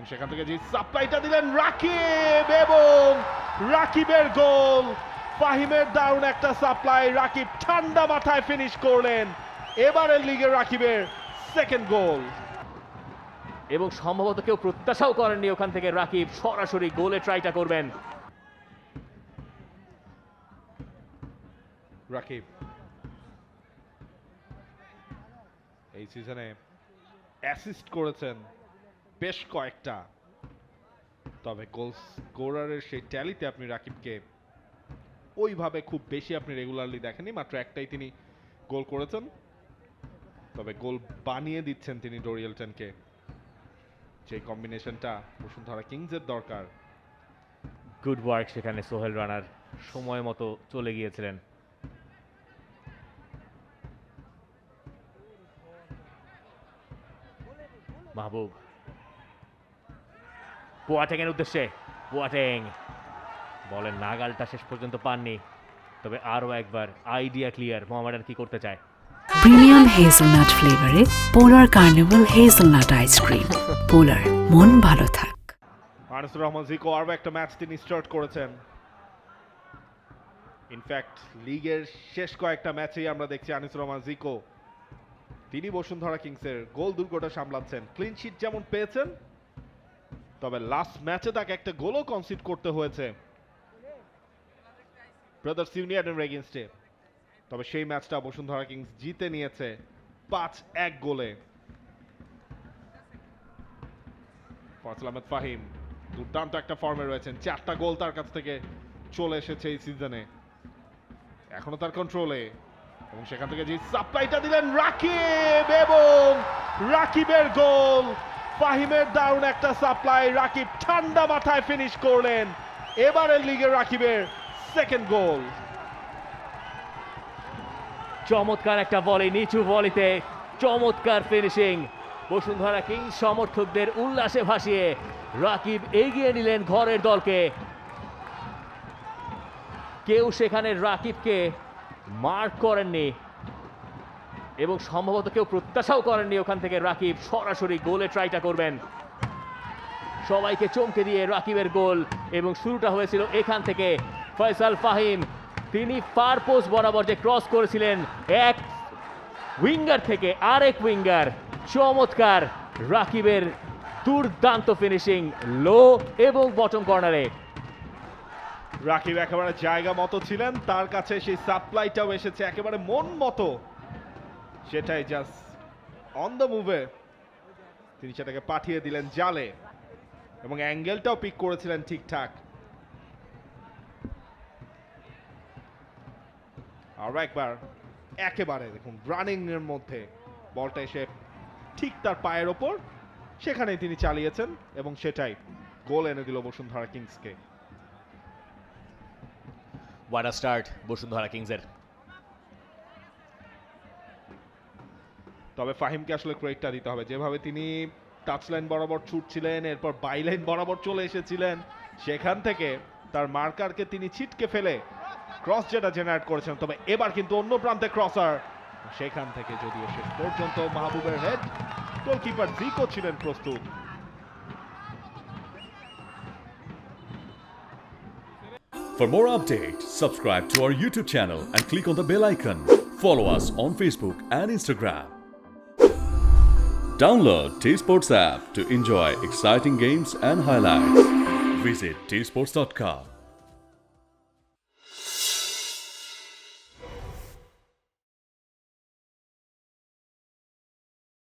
এবং সেখান থেকে যে সাপ্লাইটা দিলেন রাকিব এবং রাকিবের গোল। ফাহিমের দারুণ একটা সাপ্লাই, রাকিব ঠান্ডা মাথায় ফিনিশ করলেন। এবারের লিগে রাকিবের সেকেন্ড গোল। এবং সম্ভবত কেউ প্রত্যাশাও করেননি ওখান থেকে রাকিব সরাসরি গোলে ট্রাইটা করবেন। রাকিব এই সিজনে অ্যাসিস্ট করেছেন বেশ কয়েকটা, তবে গোল স্কোরারের সেই ট্যালিতে আপনি রাকিবকে ওইভাবে খুব বেশি আপনি রেগুলারলি দেখেননি। মাত্র একটাই তিনি গোল করেছেন, তবে গোল বানিয়ে দিচ্ছেন তিনি ডোরিয়েলটনকে। যে কম্বিনেশনটা বসুন্ধরা কিংসের দরকার। গুড ওয়ার্ক সেখানে, সোহেল রানার সময় মতো চলে গিয়েছিলেন। মাহবুব বোয়াটেং এর উদ্দেশ্যে, বোয়াটেং বলের নাগালটা শেষ পর্যন্ত পাননি, তবে আরও একবার আইডিয়া ক্লিয়ার মোহামেডান কি করতে চায়। প্রিমিয়াম হেজেলনাট ফ্লেভারে পোলার কার্নিভাল হেজেলনাট আইসক্রিম। পোলার, মন ভালো থাক। আনিসুর রহমান জিকো আরও একটা ম্যাচ তিনি স্টার্ট করেছেন। ইনফ্যাক্ট লিগের শেষ কয়েকটা ম্যাচেই আমরা দেখছি আনিসুর রহমান জিকো তিনি বসুন্ধরা কিংসের গোল দুর্গটা সামলাচ্ছেন। ক্লিন শিট যেমন পেয়েছেন, তবে লাস্ট ম্যাচে তাকে একটা গোলও কনসিড করতে হয়েছে ব্রাদার্স ইউনাইটেড এগেইনস্টে। তবে সেই ম্যাচটা বসুন্ধরা কিংস জিতে নিয়েছে 5-1 গোলে। ফয়সাল আহমেদ ফাহিম দুর্দান্ত একটা ফর্মে রয়েছেন, 4টা গোল তার কাছ থেকে চলে এসেছে এই সিজনে, এখনো তার কন্ট্রোলে। এবং সেখান থেকে যে সাপ্লাইটা দিলেন রাকিব এবং রাকিবের গোল। ফাহিমের দারুণ একটা সাপ্লাই, রাকিব ঠান্ডা মাথায় ফিনিশ করলেন। এবারের লিগে রাকিবের সেকেন্ড গোল। চমৎকার একটা ভলি, নিচু ভলিতে চমৎকার ফিনিশিং। বসুন্ধরা কিংস সমর্থকদের উল্লাসে ভাসিয়ে রাকিব এগিয়ে নিলেন ঘরের দলকে। কেউ সেখানে রাকিবকে মার্ক করেননি এবং সম্ভবত কেউ প্রত্যাশাও করেননি ওখান থেকে রাকিব সরাসরি গোলে ট্রাইটা করবেন। সবাইকে চমকে দিয়ে রাকিবের গোল, এবং শুরুটা হয়েছিল এখান থেকে। ফয়সাল ফাহিম তিনি ফার পোস্ট বরাবর যে ক্রস করেছিলেন এক উইঙ্গার থেকে আরেক উইঙ্গার, চমৎকার রাকিবের দুর্দান্ত ফিনিশিং লো এবং বটম কর্নারে। রাকিব একেবারে জায়গা মতো ছিলেন, তার কাছে সেই সাপ্লাইটাও এসেছে একেবারে মন মতো, সেটাই জাস্ট অন দ্য মুভে তিনি সেটাকে পাঠিয়ে দিলেন জালে, এবং অ্যাঙ্গেলটাও পিক করেছিলেন ঠিকঠাক। আর একবার একেবারে দেখুন রানিং এর মধ্যে বলটা এসে ঠিক তার পায়ের ওপর, সেখানেই তিনি চালিয়েছেন এবং সেটাই গোল এনে দিল বসুন্ধরা কিংসকে। হোয়াট আ স্টার্ট বসুন্ধরা কিংসের। তবে ফাহিমকে আসলে ক্রেডিটটা দিতে হবে, যেভাবে তিনি টাচ লাইন বরাবর ছুটছিলেন, এরপর বাই লাইন বরাবর চলে এসেছিলেন, সেখান থেকে তার মার্কারকে তিনি ছিটকে ফেলে ক্রস যেটা জেনারেট করেছেন। তবে এবার কিন্তু অন্য প্রান্তে ক্রসার, সেখান থেকে যদিও শেষ পর্যন্ত মাহবুবের হেড, গোলকিপার জিকো ছিলেন প্রস্তুত। For more updates, subscribe to our YouTube channel and click on the bell icon. Follow us on Facebook and Instagram. Download T-Sports app to enjoy exciting games and highlights. Visit tsports.com.